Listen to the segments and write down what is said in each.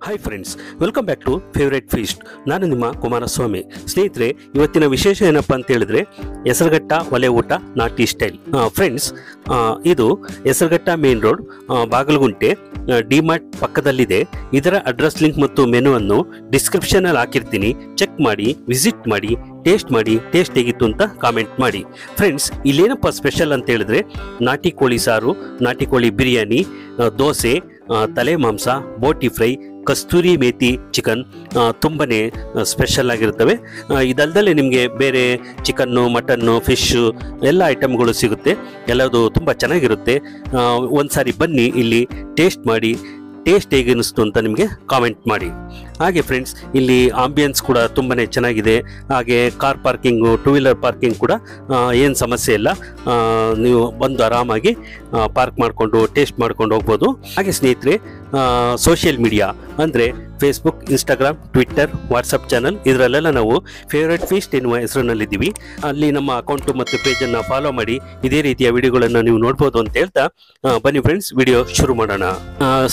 Hi friends, welcome back to favourite feast. ನಾನು ನಿಮ್ಮ ಕುಮಾರಸ್ವಾಮಿ. ಸ್ನೇಹಿತರೆ, ಇವತ್ತಿನ ವಿಶೇಷ ಏನಪ್ಪ ಅಂತ ಹೇಳಿದ್ರೆ ಹೆಸರುಘಟ್ಟ ಒಲೆ ಊಟ ನಾಟಿ ಸ್ಟೈಲ್. ಫ್ರೆಂಡ್ಸ್, ಇದು ಹೆಸರುಘಟ್ಟ ಮೇನ್ ರೋಡ್, ಬಾಗಲಗುಂಟೆ, ಡಿಮಾರ್ಟ್ ಪಕ್ಕದಲ್ಲಿದೆ. ಇದರ ಅಡ್ರೆಸ್ ಲಿಂಕ್ ಮತ್ತು ಮೆನುವನ್ನು ಡಿಸ್ಕ್ರಿಪ್ಷನ್ ಅಲ್ಲಿ ಹಾಕಿರ್ತೀನಿ. ಚೆಕ್ ಮಾಡಿ, ವಿಸಿಟ್ ಮಾಡಿ, ಟೇಸ್ಟ್ ಹೇಗಿತ್ತು ಅಂತ ಕಾಮೆಂಟ್ ಮಾಡಿ. ಫ್ರೆಂಡ್ಸ್, ಇಲ್ಲೇನಪ್ಪ ಸ್ಪೆಷಲ್ ಅಂತ ಹೇಳಿದ್ರೆ ನಾಟಿ ಕೋಳಿ ಸಾರು, ನಾಟಿ ಕೋಳಿ ಬಿರಿಯಾನಿ, ದೋಸೆ, ತಲೆ ಮಾಂಸ, ಬೋಟಿ ಫ್ರೈ, ಕಸ್ತೂರಿ ಮೇಥಿ ಚಿಕನ್ ತುಂಬನೇ ಸ್ಪೆಷಲ್ ಆಗಿರುತ್ತವೆ. ಇದಲ್ದಲ್ಲೇ ನಿಮಗೆ ಬೇರೆ ಚಿಕನ್ನು, ಮಟನ್ನು, ಫಿಶ್ಶು ಎಲ್ಲ ಐಟಮ್ಗಳು ಸಿಗುತ್ತೆ. ಎಲ್ಲದು ತುಂಬ ಚೆನ್ನಾಗಿರುತ್ತೆ. ಒಂದ್ಸಾರಿ ಬನ್ನಿ, ಇಲ್ಲಿ ಟೇಸ್ಟ್ ಮಾಡಿ. ಟೇಸ್ಟ್ ಹೇಗೆ ಅನಿಸ್ತು ಅಂತ ನಿಮಗೆ ಕಾಮೆಂಟ್ ಮಾಡಿ. ಹಾಗೆ ಫ್ರೆಂಡ್ಸ್, ಇಲ್ಲಿ ಆಂಬಿಯನ್ಸ್ ಕೂಡ ತುಂಬನೇ ಚೆನ್ನಾಗಿದೆ. ಹಾಗೆ car parking, two wheeler parking ಕೂಡ ಏನು ಸಮಸ್ಯೆ ಇಲ್ಲ. ನೀವು ಬಂದು ಆರಾಮಾಗಿ ಪಾರ್ಕ್ ಮಾಡಿಕೊಂಡು ಟೇಸ್ಟ್ ಮಾಡ್ಕೊಂಡು ಹೋಗ್ಬೋದು. ಹಾಗೆ ಸ್ನೇಹಿತರೆ, ಸೋಷಿಯಲ್ ಮೀಡಿಯಾ ಅಂದರೆ Facebook, Instagram, Twitter, WhatsApp channel, ಇದರಲ್ಲೆಲ್ಲ ನಾವು ಫೇವ್ರೇಟ್ ಫೀಸ್ಟ್ ಎನ್ನುವ ಹೆಸರಿನಲ್ಲಿದ್ದೀವಿ. ಅಲ್ಲಿ ನಮ್ಮ ಅಕೌಂಟು ಮತ್ತು ಪೇಜನ್ನು ಫಾಲೋ ಮಾಡಿ ಇದೇ ರೀತಿಯ ವಿಡಿಯೋಗಳನ್ನು ನೀವು ನೋಡ್ಬೋದು ಅಂತ ಹೇಳ್ತಾ ಬನ್ನಿ ಫ್ರೆಂಡ್ಸ್, ವಿಡಿಯೋ ಶುರು ಮಾಡೋಣ.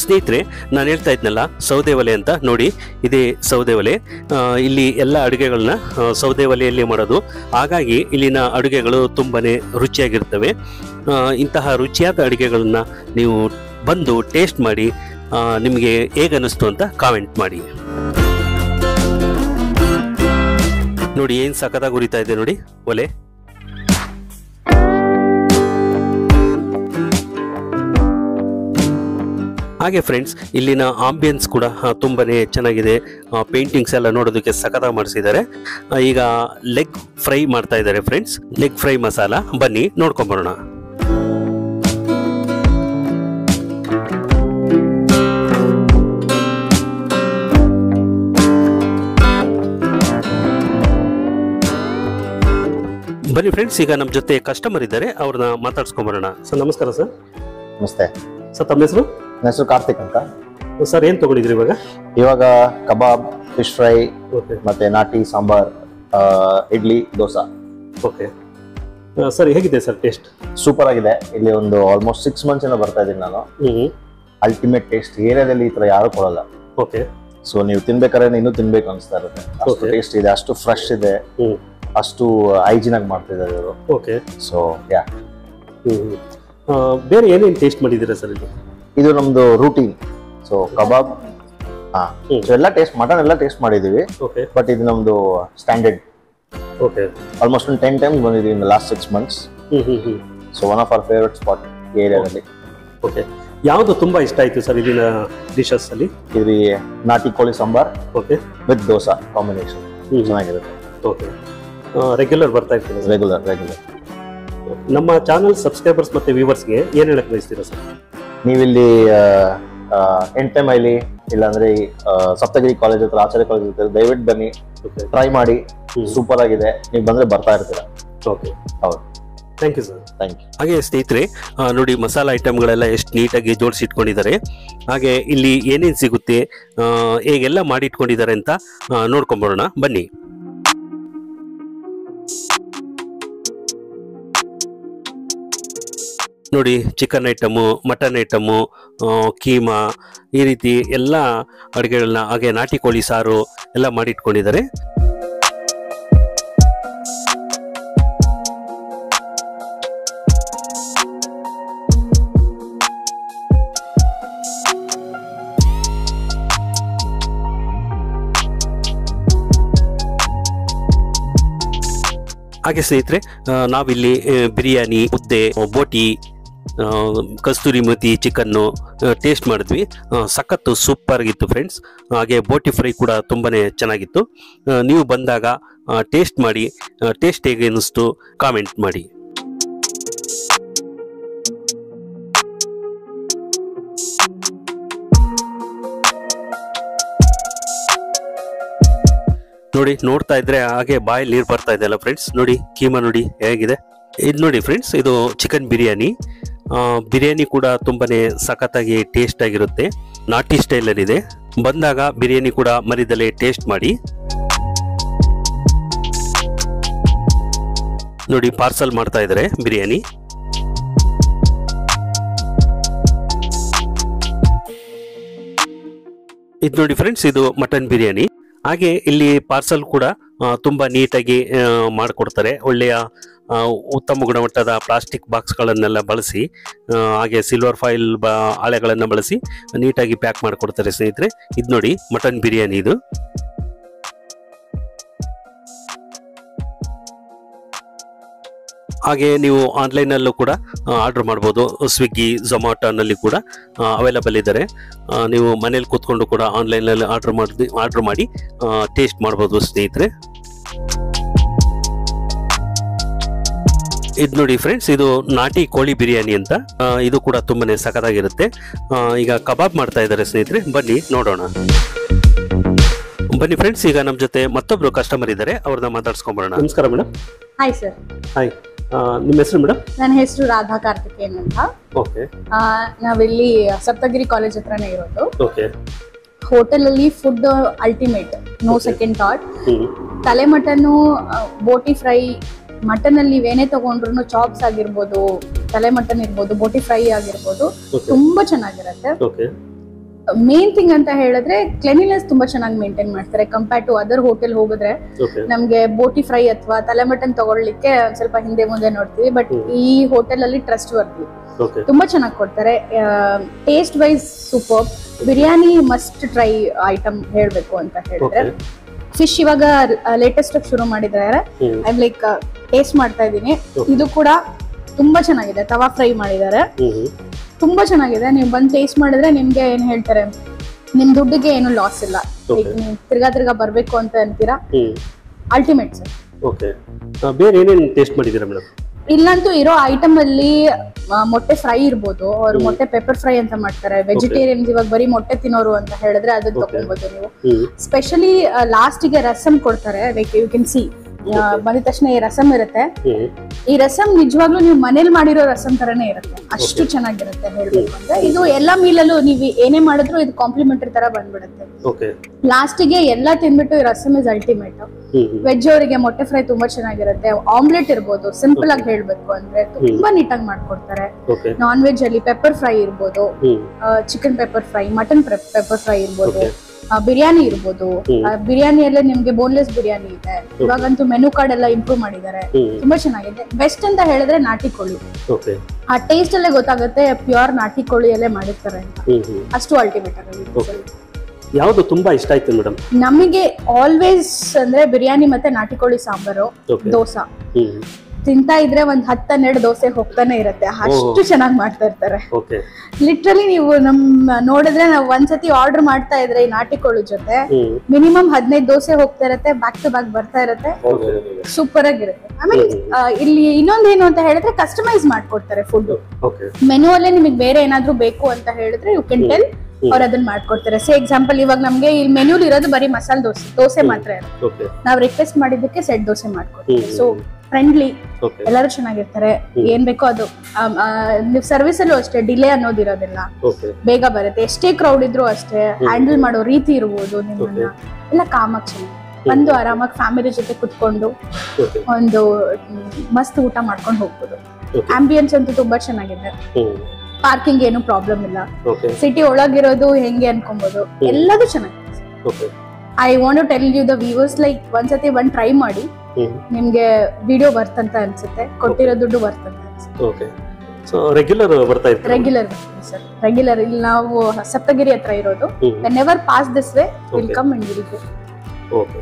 ಸ್ನೇಹಿತರೆ, ನಾನು ಹೇಳ್ತಾ ಇದ್ನಲ್ಲ ಸೌದೆ ಒಲೆ ಅಂತ, ನೋಡಿ ಇದೇ ಸೌದೆ ಒಲೆ. ಇಲ್ಲಿ ಎಲ್ಲ ಅಡುಗೆಗಳನ್ನ ಸೌದೆ ಒಲೆಯಲ್ಲಿ ಮಾಡೋದು. ಹಾಗಾಗಿ ಇಲ್ಲಿನ ಅಡುಗೆಗಳು ತುಂಬನೇ ರುಚಿಯಾಗಿರ್ತವೆ. ಇಂತಹ ರುಚಿಯಾದ ಅಡುಗೆಗಳನ್ನ ನೀವು ಬಂದು ಟೇಸ್ಟ್ ಮಾಡಿ, ನಿಮಗೆ ಹೇಗೆ ಅನ್ನಿಸ್ತು ಅಂತ ಕಾಮೆಂಟ್ ಮಾಡಿ. ನೋಡಿ ಏನು ಸಖತ್ತಾಗಿ ಉರಿತಾ ಇದೆ ನೋಡಿ ಒಲೆ. ಹಾಗೆ ಫ್ರೆಂಡ್ಸ್, ಇಲ್ಲಿನ ಆಂಬಿಯನ್ಸ್ ಕೂಡ ತುಂಬನೇ ಚೆನ್ನಾಗಿದೆ. ಪೇಂಟಿಂಗ್ಸ್ ಎಲ್ಲ ನೋಡೋದಕ್ಕೆ ಸಖತ್ತಾಗಿ ಮಾಡಿಸಿದ್ದಾರೆ. ಈಗ ಲೆಗ್ ಫ್ರೈ ಮಾಡ್ತಾ ಇದ್ದಾರೆ ಫ್ರೆಂಡ್ಸ್, ಲೆಗ್ ಫ್ರೈ ಮಸಾಲ. ಬನ್ನಿ ನೋಡ್ಕೊಂಬರೋಣ. ಬನ್ನಿ ಫ್ರೆಂಡ್ಸ್, ಈಗ ನಮ್ಮ ಜೊತೆ ಕಸ್ಟಮರ್ ಇದ್ದಾರೆ, ಅವ್ರನ್ನ ಮಾತಾಡ್ಸ್ಕೊಂಬರೋಣ. ಸರ್ ನಮಸ್ಕಾರ. ಸರ್ ನಮಸ್ತೆ ಸರ್, ತಮ್ಮ ಹೆಸರು? ನನ್ನ ಹೆಸರು ಕಾರ್ತಿಕ್ ಅಂತ. ಸರ್, ಏನ್ ತಗೊಂಡಿದ್ರಿ ಇವಾಗ ಕಬಾಬ್, ಫಿಶ್ ಫ್ರೈ, ಮತ್ತೆ ನಾಟಿ ಸಾಂಬಾರ್, ಇಡ್ಲಿ, ದೋಸಾ. ಓಕೆ ಸರ್, ಹೇಗಿದೆ ಸರ್ ಟೇಸ್ಟ್? ಸೂಪರ್ ಆಗಿದೆ. ಇಲ್ಲಿ ಒಂದು ಆಲ್ಮೋಸ್ಟ್ 6 months ಇಂದ ಬರ್ತಾ ಇದ್ದೀನಿ ನಾನು. ಅಲ್ಟಿಮೇಟ್ ಟೇಸ್ಟ್ ಏರಿಯಾದಲ್ಲಿ ಈ ತರ ಯಾರು ಕೊಡಲ್ಲ. ಓಕೆ, ಸೊ ನೀವು ತಿನ್ಬೇಕಾದ್ರೆ ಇನ್ನೂ ತಿನ್ಬೇಕು ಅನಿಸ್ತಾ ಇರುತ್ತೆ. ಅಷ್ಟು ಟೇಸ್ಟ್ ಇದೆ, ಅಷ್ಟು ಫ್ರೆಶ್ ಇದೆ, ಅಷ್ಟು ಹೈಜಿನ್ ಆಗಿ ಮಾಡ್ತಿದ್ದಾರೆ ಇವರು. Okay, so yeah. ಬೇರೆ ಏನೇನು ಟೇಸ್ಟ್ ಮಾಡಿದ್ದೀರಾ ಸರ್ ಇಲ್ಲಿ? ಇದು ನಮ್ದು ರೂಟೀನ್. ಸೊ ಕಬಾಬ್, ಸೊ ಎಲ್ಲ ಟೇಸ್ಟ್, ಮಟನ್ ಎಲ್ಲ ಟೇಸ್ಟ್ ಮಾಡಿದೀವಿ. ಓಕೆ, ಬಟ್ ಇದು ನಮ್ದು ಸ್ಟ್ಯಾಂಡರ್ಡ್. ಓಕೆ, ಆಲ್ಮೋಸ್ಟ್ ಒಂದು 10 times ಬಂದಿದ್ದೀವಿ in the last 6 months. So one of our favourite spot ಈ ಏರಿಯಾದಲ್ಲಿ. ಓಕೆ, ಯಾವುದು ತುಂಬಾ ಇಷ್ಟ ಆಯ್ತು ಸರ್ ಇಲ್ಲಿನ ಡಿಶಸ್ ಅಲ್ಲಿ? ಇದು ನಾಟಿ ಕೋಳಿ sambar okay with dosa combination ಚೆನ್ನಾಗಿರುತ್ತೆ. ಓಕೆ, ರೆಗ್ಯುಲರ್ ಬರ್ತಾ ಇರ್ತೀನಿ? ರೆಗ್ಯುಲರ್. ನಮ್ಮ ಚಾನಲ್ ಸಬ್ಸ್ಕ್ರೈಬರ್ಸ್ ಮತ್ತೆ ವ್ಯೂವರ್ಸ್ಗೆ ಏನು ಹೇಳಕ್ ಬಯಸ್ತೀರಾ ಸರ್? ನೀವಿಲ್ಲಿ ಎನ್ ಐಲಿ ಇಲ್ಲಾಂದ್ರೆ ಸಪ್ತಗಿರಿ ಕಾಲೇಜ್ ಹತ್ರ, ಆಚಾರ್ಯ ಕಾಲೇಜ್ ಹತ್ರ ದಯವಿಟ್ಟು ಬನ್ನಿ, ಟ್ರೈ ಮಾಡಿ. ಸೂಪರ್ ಆಗಿದೆ. ನೀವು ಬಂದ್ರೆ ಬರ್ತಾ ಇರ್ತೀರಾ. ಓಕೆ, ಹೌದು. Thank you sir. Thank you. ಹಾಗೆ ಸ್ನೇಹಿತರೆ, ನೋಡಿ ಮಸಾಲ ಐಟಮ್ಗಳೆಲ್ಲ ಎಷ್ಟು ನೀಟಾಗಿ ಜೋಡಿಸಿಟ್ಕೊಂಡಿದ್ದಾರೆ. ಹಾಗೆ ಇಲ್ಲಿ ಏನೇನು ಸಿಗುತ್ತೆ, ಹೇಗೆಲ್ಲ ಮಾಡಿಟ್ಕೊಂಡಿದ್ದಾರೆ ಅಂತ ನೋಡ್ಕೊಂಬರೋಣ ಬನ್ನಿ. ನೋಡಿ, chicken item, mutton item, keema, ಈ ರೀತಿ ಎಲ್ಲ ಅಡುಗೆಗಳನ್ನ, ಹಾಗೆ ನಾಟಿ ಕೋಳಿ ಸಾರು ಎಲ್ಲ ಮಾಡಿಟ್ಕೊಂಡಿದ್ದಾರೆ. ಹಾಗೆ ಸ್ನೇಹಿತರೆ, ನಾವಿಲ್ಲಿ ಬಿರಿಯಾನಿ, ಮುದ್ದೆ, ಬೋಟಿ, ಕಸ್ತೂರಿ ಮೇಥಿ ಚಿಕನ್ನು ಟೇಸ್ಟ್ ಮಾಡಿದ್ವಿ. ಸಖತ್ತು ಸೂಪರ್ ಆಗಿತ್ತು ಫ್ರೆಂಡ್ಸ್. ಹಾಗೆ ಬೋಟಿ ಫ್ರೈ ಕೂಡ ತುಂಬಾನೇ ಚೆನ್ನಾಗಿತ್ತು. ನೀವು ಬಂದಾಗ ಟೇಸ್ಟ್ ಮಾಡಿ, ಟೇಸ್ಟ್ ಹೇಗೆ ಅನ್ನಿಸ್ತು ಕಾಮೆಂಟ್ ಮಾಡಿ. ನೋಡಿ, ನೋಡ್ತಾ ಇದ್ರೆ ಹಾಗೆ ಬಾಯಲ್ಲಿ ನೀರು ಬರ್ತಾ ಇದೆ ಅಲ್ಲ ಫ್ರೆಂಡ್ಸ್. ನೋಡಿ ಕೀಮಾ ನೋಡಿ ಹೇಗಿದೆ. ಇದು ನೋಡಿ ಫ್ರೆಂಡ್ಸ್, ಇದು ಚಿಕನ್ ಬಿರಿಯಾನಿ. ಬಿರಿಯಾನಿ ಕೂಡ ತುಂಬಾನೇ ಸಖತ್ತಾಗಿ ಟೇಸ್ಟ್ ಆಗಿರುತ್ತೆ. ನಾಟಿ ಸ್ಟೈಲಲ್ಲಿ ಇದೆ. ಬಂದಾಗ ಬಿರಿಯಾನಿ ಕೂಡ ಮರಿದಲ್ಲೇ ಟೇಸ್ಟ್ ಮಾಡಿ. ನೋಡಿ, ಪಾರ್ಸಲ್ ಮಾಡ್ತಾ ಇದ್ದಾರೆ ಬಿರಿಯಾನಿ. ಇದು ನೋಡಿ ಫ್ರೆಂಡ್ಸ್, ಇದು ಮಟನ್ ಬಿರಿಯಾನಿ. ಹಾಗೆ ಇಲ್ಲಿ ಪಾರ್ಸಲ್ ಕೂಡ ತುಂಬಾ ನೀಟಾಗಿ ಮಾಡಿಕೊಡ್ತಾರೆ. ಒಳ್ಳೆಯ ಉತ್ತಮ ಗುಣಮಟ್ಟದ ಪ್ಲಾಸ್ಟಿಕ್ ಬಾಕ್ಸ್ಗಳನ್ನೆಲ್ಲ ಬಳಸಿ, ಹಾಗೆ ಸಿಲ್ವರ್ ಫಾಯಿಲ್ ಹಾಳೆಗಳನ್ನು ಬಳಸಿ ನೀಟಾಗಿ ಪ್ಯಾಕ್ ಮಾಡಿಕೊಡ್ತಾರೆ ಸ್ನೇಹಿತರೆ. ಇದು ನೋಡಿ ಮಟನ್ ಬಿರಿಯಾನಿ ಇದು. ಹಾಗೆ ನೀವು ಆನ್ಲೈನಲ್ಲೂ ಕೂಡ ಆರ್ಡರ್ ಮಾಡ್ಬೋದು. ಸ್ವಿಗ್ಗಿ, ಝೊಮ್ಯಾಟೋನಲ್ಲಿ ಕೂಡ ಅವೈಲಬಲ್ ಇದ್ದಾರೆ. ನೀವು ಮನೇಲಿ ಕೂತ್ಕೊಂಡು ಕೂಡ ಆನ್ಲೈನಲ್ಲಿ ಆರ್ಡರ್ ಮಾಡಿ ಟೇಸ್ಟ್ ಮಾಡ್ಬೋದು ಸ್ನೇಹಿತರೆ. ಇದು ನೋಡಿ ಫ್ರೆಂಡ್ಸ್, ಇದು ನಾಟಿ ಕೋಳಿ ಬಿರಿಯಾನಿ ಅಂತ. ಇದು ಕೂಡ ತುಂಬಾನೇ ಸಖತ್ತಾಗಿರುತ್ತೆ. ಈಗ ಕಬಾಬ್ ಮಾಡ್ತಾ ಇದ್ದಾರೆ ಸ್ನೇಹಿತರೆ, ಬನ್ನಿ ನೋಡೋಣ. ಬನ್ನಿ ಫ್ರೆಂಡ್ಸ್, ಈಗ ನಮ್ಮ ಜೊತೆ ಮತ್ತೊಬ್ರು ಕಸ್ಟಮರ್ ಇದ್ದಾರೆ, ಅವ್ರನ್ನ ಮಾತಾಡ್ಸ್ಕೊಂಡ್ಬರೋಣ. ನಮಸ್ಕಾರ ಮೇಡಮ್. Hi sir. ಹಾಯ್, ನಿಮ್ಮ ಹೆಸರು ಮೇಡಮ್? ನನ್ನ ಹೆಸರು ರಾಧಾ ಕಾರ್ತಿಕೇಯನ್ ಅಂತ. ಓಕೆ. ನಾವಿಲ್ಲಿ ಸಪ್ತಗಿರಿ ಕಾಲೇಜ್ ಹತ್ರನೇ ಇರೋದು. ಓಕೆ. ಹೋಟೆಲ್ ಅಲ್ಲಿ food ultimate, no second thought. ತಲೆ ಮಟನ್ನು, ಬೋಟಿ ಫ್ರೈ, ಮಟನ್ ಅಲ್ಲಿ ನೀವೇನೇ ತಗೊಂಡ್ರು, ಚಾಪ್ಸ್ ಆಗಿರ್ಬೋದು, ತಲೆ ಮಟನ್ ಇರ್ಬೋದು, ಬೋಟಿ ಫ್ರೈ ಆಗಿರ್ಬೋದು, ತುಂಬಾ ಚೆನ್ನಾಗಿರುತ್ತೆ. ಮೇನ್ ಥಿಂಗ್ ಅಂತ ಹೇಳಿದ್ರೆ ಕ್ಲೆನ್ಲಿನೆಸ್ ತುಂಬಾ ಚೆನ್ನಾಗಿ ಮೇಂಟೈನ್ ಮಾಡ್ತಾರೆ. ಕಂಪೇರ್ ಟು ಅದರ್ ಹೋಟೆಲ್ ಹೋಗಿದ್ರೆ ನಮ್ಗೆ ಬೋಟಿ ಫ್ರೈ ಅಥವಾ ತಲೆ ಮಟನ್ ತಗೊಳ್ಳಿಕ್ಕೆ ಸ್ವಲ್ಪ ಹಿಂದೆ ಮುಂದೆ ನೋಡ್ತೀವಿ. ಬಟ್ ಈ ಹೋಟೆಲ್ ಅಲ್ಲಿ ಟ್ರಸ್ಟ್ ವರ್ತಿ, ತುಂಬಾ ಚೆನ್ನಾಗಿ ಕೊಡ್ತಾರೆ. Taste wise super. Biryani must try item ಹೇಳ್ಬೇಕು ಅಂತ ಹೇಳಿದ್ರೆ, ಫಿಶ್ ಇವಾಗ ಲೇಟೆಸ್ಟ್ ಶುರು ಮಾಡಿದ್ದಾರೆ. ಐ ಲೈಕ್ ಟೇಸ್ಟ್ ಮಾಡ್ತಾ ಇದ್ದೀನಿ. ಇದು ಕೂಡ ತುಂಬಾ ಚೆನ್ನಾಗಿದೆ. ತವಾ ಫ್ರೈ ಮಾಡಿದ್ದಾರೆ, ತುಂಬಾ ಚೆನ್ನಾಗಿದೆ. ನೀವು ಬಂದು ಟೇಸ್ಟ್ ಮಾಡಿದ್ರೆ ನಿಮ್ಗೆ ಏನ್ ಹೇಳ್ತಾರೆ, ನಿಮ್ ದುಡ್ಡಿಗೆ ಏನು ಲಾಸ್ ಇಲ್ಲ. ನೀವು ತಿರ್ಗಾ ಬರ್ಬೇಕು ಅಂತ ಅಂತೀರಾ, ಅಲ್ಟಿಮೇಟ್ ಸರ್. ಓಕೆ. ಬೇರೆ ಏನೇನು ಟೇಸ್ಟ್ ಮಾಡಿದ್ದೀರಾ ಮೇಡಮ್? ಇಲ್ಲಂತೂ ಇರೋ ಐಟಮ್ ಅಲ್ಲಿ ಮೊಟ್ಟೆ ಫ್ರೈ ಇರ್ಬೋದು. ಅವ್ರು ಮೊಟ್ಟೆ ಪೆಪ್ಪರ್ ಫ್ರೈ ಅಂತ ಮಾಡ್ತಾರೆ. ವೆಜಿಟೇರಿಯನ್ಸ್ ಇವಾಗ ಬರೀ ಮೊಟ್ಟೆ ತಿನ್ನೋರು ಅಂತ ಹೇಳಿದ್ರೆ ಅದನ್ನ ತಗೊಳ್ಬೋದು ನೀವು. ಸ್ಪೆಷಲಿ ಲಾಸ್ಟ್ ಗೆ ರಸಮ್ ಕೊಡ್ತಾರೆ. ಲೈಕ್ ಯು ಕ್ಯಾನ್ ಸಿ, ಬಂದಿದ ತಕ್ಷಣ ಈ ರಸಮ್ ಇರುತ್ತೆ. ಈ ರಸಮ್ ನಿಜವಾಗ್ಲೂ ನೀವು ಮನೇಲಿ ಮಾಡಿರೋ ರಸಮ್ ತರನೇ ಇರುತ್ತೆ, ಅಷ್ಟು ಚೆನ್ನಾಗಿರುತ್ತೆ ಹೇಳ್ಬೇಕು ಅಂದ್ರೆ. ಇದು ಎಲ್ಲಾ ಮೀಲಲ್ಲೂ ನೀವು ಏನೇ ಮಾಡಿದ್ರು ಇದು ಕಾಂಪ್ಲಿಮೆಂಟರಿ ತರ ಬಂದ್ಬಿಡುತ್ತೆ. ಲಾಸ್ಟ್ ಗೆ ಎಲ್ಲಾ ತಿನ್ಬಿಟ್ಟು ಈ ರಸಮ್ ಇಸ್ ಅಲ್ಟಿಮೇಟ್. ವೆಜ್ ಅವರಿಗೆ ಮೊಟ್ಟೆ ಫ್ರೈ ತುಂಬಾ ಚೆನ್ನಾಗಿರುತ್ತೆ. ಆಮ್ಲೆಟ್ ಇರ್ಬೋದು, ಸಿಂಪಲ್ ಆಗಿ ಹೇಳ್ಬೇಕು ಅಂದ್ರೆ ತುಂಬಾ ನೀಟಾಗಿ ಮಾಡ್ಕೊಡ್ತಾರೆ. ನಾನ್ ವೆಜ್ ಅಲ್ಲಿ ಪೆಪ್ಪರ್ ಫ್ರೈ ಇರ್ಬೋದು, chicken pepper fry, mutton pepper fry ಇರ್ಬೋದು, ಬಿರಿಯಾನಿ ಇರ್ಬೋದು. ಬಿರಿಯಾನಿಯಲ್ಲೇ ನಿಮ್ಗೆ ಬೋನ್ಲೆಸ್ ಬಿರಿಯಾನಿ ಇದೆ. ಇವಾಗಂತೂ ಮೆನು ಕಾರ್ಡ್ ಎಲ್ಲ ಇಂಪ್ರೂವ್ ಮಾಡಿದ್ದಾರೆ, ತುಂಬಾ ಚೆನ್ನಾಗಿದೆ. ಬೆಸ್ಟ್ ಅಂತ ಹೇಳಿದ್ರೆ ನಾಟಿ ಕೋಳಿ. ಆ ಟೇಸ್ಟ್ ಅಲ್ಲೇ ಗೊತ್ತಾಗುತ್ತೆ ಪ್ಯೂರ್ ನಾಟಿ ಕೋಳಿಯಲ್ಲೇ ಮಾಡಿರ್ತಾರೆ ಅಂತ. ಅಷ್ಟು ಅಲ್ಟಿಮೇಟ್ ಆಗಿದೆ. ಯಾವುದು ತುಂಬಾ ಇಷ್ಟ ಆಯ್ತು ಮೇಡಮ್? ನಮಗೆ ಆಲ್ವೇಸ್ ಅಂದ್ರೆ ಬಿರಿಯಾನಿ ಮತ್ತೆ ನಾಟಿ ಕೋಳಿ ಸಾಂಬಾರು, ದೋಸಾ ತಿಂತಾ ಇದ್ರೆ ಒಂದ್ 10-12 ದೋಸೆ ಹೋಗ್ತಾನೆ ಇರುತ್ತೆ, ಅಷ್ಟು ಚೆನ್ನಾಗಿ ಮಾಡ್ತಾ ಇರ್ತಾರೆ. ಲಿಟ್ರಲಿ ನೀವು ನೋಡಿದ್ರೆ ನಾವು ಒಂದ್ಸತಿ ಆರ್ಡರ್ ಮಾಡ್ತಾ ಇದ್ರೆ ಈ ನಾಟಿ ಕೋಳಿ ಜೊತೆ ಮಿನಿಮಮ್ 15 ದೋಸೆ ಹೋಗ್ತಾ ಇರತ್ತೆ, ಬ್ಯಾಕ್ ಟು ಬ್ಯಾಕ್ ಬರ್ತಾ ಇರತ್ತೆ, ಸೂಪರ್ ಆಗಿರುತ್ತೆ. ಆಮೇಲೆ ಇಲ್ಲಿ ಇನ್ನೊಂದೇನು ಅಂತ ಹೇಳಿದ್ರೆ ಕಸ್ಟಮೈಸ್ ಮಾಡ್ಕೊಡ್ತಾರೆ ಫುಡ್. ಮೆನು ಅಲ್ಲೇ ನಿಮಗೆ ಬೇರೆ ಏನಾದ್ರು ಬೇಕು ಅಂತ ಹೇಳಿದ್ರೆ ಯು ಕ್ಯಾನ್ ಟೆಲ್, ಅವ್ರು ಅದನ್ನ ಮಾಡ್ಕೊಡ್ತಾರೆ. ಸೇ ಎಕ್ಸಾಂಪಲ್ ಇವಾಗ ನಮ್ಗೆ ಇಲ್ಲಿ ಮೆನ್ಯೂಲ್ ಇರೋದು ಬರೀ ಮಸಾಲೆ ದೋಸೆ ಮಾತ್ರ ಇರುತ್ತೆ. ನಾವು ರಿಕ್ವೆಸ್ಟ್ ಮಾಡಿದ್ದಕ್ಕೆ ಸೆಟ್ ದೋಸೆ ಮಾಡ್ಕೊಡ್ತೀವಿ. ಸೊ ಫ್ರೆಂಡ್ಲಿ, ಎಲ್ಲರೂ ಚೆನ್ನಾಗಿರ್ತಾರೆ. ಏನ್ ಬೇಕೋ ಅದು. ನೀವು ಸರ್ವಿಸ್ ಅಲ್ಲೂ ಅಷ್ಟೇ ಡಿಲೇ ಅನ್ನೋದಿರೋದಿಲ್ಲ, ಬೇಗ ಬರುತ್ತೆ. ಎಷ್ಟೇ ಕ್ರೌಡ್ ಇದ್ರು ಅಷ್ಟೇ ಹ್ಯಾಂಡಲ್ ಮಾಡೋ ರೀತಿ ಇರ್ಬೋದು ನಿಮ್ಮನ್ನ ಎಲ್ಲ ಕಾಮಾಗಿ ಚೆನ್ನಾಗಿ ಬಂದು ಆರಾಮಾಗಿ ಫ್ಯಾಮಿಲಿ ಜೊತೆ ಕುತ್ಕೊಂಡು ಒಂದು ಮಸ್ತ್ ಊಟ ಮಾಡ್ಕೊಂಡು ಹೋಗ್ಬೋದು. ಆಂಬಿಯನ್ಸ್ ಅಂತೂ ತುಂಬಾ ಚೆನ್ನಾಗಿದೆ. ಪಾರ್ಕಿಂಗ್ ಏನು ಪ್ರಾಬ್ಲಮ್ ಇಲ್ಲ. ಸಿಟಿ ಒಳಗಿರೋದು ಹೆಂಗೆ ಅನ್ಕೊಬಹುದು, ಎಲ್ಲದೂ ಚೆನ್ನಾಗಿದೆ. I want to tell you the viewers, like ಒಂದ್ಸತಿ ಬಂದ್ ಟ್ರೈ ಮಾಡಿ, ನಿಮ್ಗೆ ವಿಡಿಯೋ ಬರ್ತಂತ ಅನ್ಸುತ್ತೆ, ಕೊಟ್ಟಿರೋ ದುಡ್ಡು ಬರ್ತಂತ ಅನ್ಸುತ್ತೆ. ರೆಗ್ಯುಲರ್ ಬರ್ತಾ ಇರ್ತೀವಿ? ರೆಗ್ಯುಲರ್ ಬರ್ತೀವಿ ಸರ್, ರೆಗ್ಯುಲರ್. ಇಲ್ಲಿ ನಾವು ಸಪ್ತಗಿರಿ ಹತ್ರ ಇರೋದು. Never pass this way, will come and will go. Okay.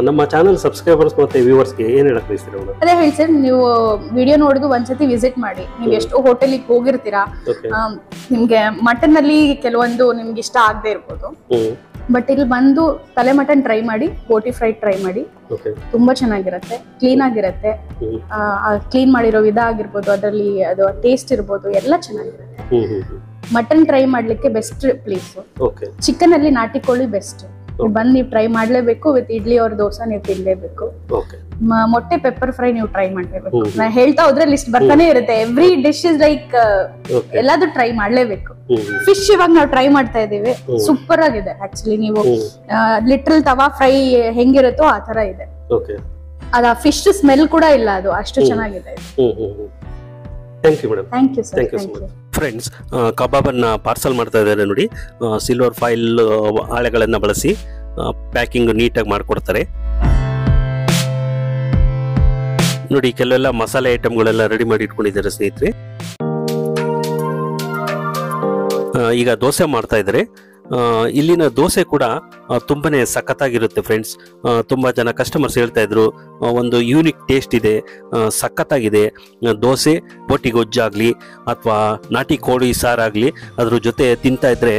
ನಮ್ಮ ಚಾನಲ್ ಸಬ್ಸ್ಕ್ರೈಬರ್ಸ್ ಮತ್ತೆ ವ್ಯೂವರ್ಸ್ಗೆ ಏನ್ ಹೇಳಕ್ ಬಯಸ್ತೀರಾ? ಅದೇ ಹೇಳಿ ಸರ್, ನೀವು ವಿಡಿಯೋ ನೋಡಿದು ಒಂದ್ಸತಿ ವಿಸಿಟ್ ಮಾಡಿ. ನೀವು ಎಷ್ಟೋ ಹೋಟೆಲಿಗೆ ಹೋಗಿರ್ತೀರಾ, ನಿಮ್ಗೆ ಮಟನ್ ಅಲ್ಲಿ ಕೆಲವೊಂದು ನಿಮ್ಗೆ ಇಷ್ಟ ಆಗದೆ ಇರ್ಬೋದು. ಬಟ್ ಇಲ್ಲಿ ಬಂದು ತಲೆ ಮಟನ್ ಟ್ರೈ ಮಾಡಿ, ಬೋಟಿ ಫ್ರೈ ಟ್ರೈ ಮಾಡಿ, ತುಂಬಾ ಚೆನ್ನಾಗಿರುತ್ತೆ, ಕ್ಲೀನ್ ಆಗಿರುತ್ತೆ. ಕ್ಲೀನ್ ಮಾಡಿರೋ ವಿಧ ಆಗಿರ್ಬೋದು, ಅದರಲ್ಲಿ ಅದು ಟೇಸ್ಟ್ ಇರ್ಬೋದು, ಎಲ್ಲ ಚೆನ್ನಾಗಿರುತ್ತೆ. ಮಟನ್ ಟ್ರೈ ಮಾಡ್ಲಿಕ್ಕೆ ಬೆಸ್ಟ್ ಪ್ಲೇಸ್. ಚಿಕನ್ ಅಲ್ಲಿ ನಾಟಿ ಕೋಳಿ ಬೆಸ್ಟ್. ಬಂದು ನೀವು ಟ್ರೈ ಮಾಡ್ಲೇಬೇಕು. ವಿತ್ ಇಡ್ಲಿ ಅವ್ರ ದೋಸೆ ನೀವು ತಿನ್ಲೇಬೇಕು. ಮೊಟ್ಟೆ ಪೆಪ್ಪರ್ ಫ್ರೈ ನೀವು ಟ್ರೈ ಮಾಡ್ಲೇಬೇಕು. ನಾ ಹೇಳ್ತಾ ಹೋದ್ರೆ ಲಿಸ್ಟ್ ಬರ್ತಾನೆ ಇರುತ್ತೆ. ಎವ್ರಿ ಡಿಶ್ ಇಸ್ ಲೈಕ್ ಎಲ್ಲಾದ್ರೂ ಟ್ರೈ ಮಾಡ್ಲೇಬೇಕು. ಫಿಶ್ ಇವಾಗ ನಾವು ಟ್ರೈ ಮಾಡ್ತಾ ಇದೀವಿ, ಸೂಪರ್ ಆಗಿದೆ. ಆಕ್ಚುಲಿ ನೀವು ಲಿಟ್ರಲ್ ತವಾ ಫ್ರೈ ಹೆಂಗಿರುತ್ತೋ ಆ ತರ ಇದೆ. ಅದ ಫಿಶ್ ಸ್ಮೆಲ್ ಕೂಡ ಇಲ್ಲ, ಅದು ಅಷ್ಟು ಚೆನ್ನಾಗಿದೆ. Thank you madam. Thank you sir. Thank you so much. Friends, ಕಬಾಬನ್ನ ಪಾರ್ಸಲ್ ಮಾಡ್ತಾ ಇದ್ದಾರೆ ನೋಡಿ. ಸಿಲ್ವರ್ ಫಾಯಿಲ್ ಹಾಳೆಗಳನ್ನ ಬಳಸಿ ಪ್ಯಾಕಿಂಗ್ ನೀಟಾಗಿ ಮಾಡಿಕೊಡ್ತಾರೆ ನೋಡಿ. ಕೆಲವೆಲ್ಲ ಮಸಾಲೆ ಐಟಮ್ಗಳೆಲ್ಲ ರೆಡಿ ಮಾಡಿ ಇಟ್ಕೊಂಡಿದ್ದಾರೆ ಸ್ನೇಹಿತರೆ. ಈಗ ದೋಸೆ ಮಾಡ್ತಾ ಇದ್ದಾರೆ. ಇಲ್ಲಿನ ದೋಸೆ ಕೂಡ ತುಂಬಾನೇ ಸಖತ್ತಾಗಿರುತ್ತೆ ಫ್ರೆಂಡ್ಸ್. ತುಂಬಾ ಜನ ಕಸ್ಟಮರ್ಸ್ ಹೇಳ್ತಾ ಇದ್ರು ಒಂದು ಯೂನಿಕ್ ಟೇಸ್ಟ್ ಇದೆ, ಸಖತ್ತಾಗಿದೆ. ದೋಸೆ ಬೋಟಿ ಗೊಜ್ಜಾಗ್ಲಿ ಅಥವಾ ನಾಟಿ ಕೋಳಿ ಸಾರಾಗ್ಲಿ ಅದ್ರ ಜೊತೆ ತಿಂತಾ ಇದ್ರೆ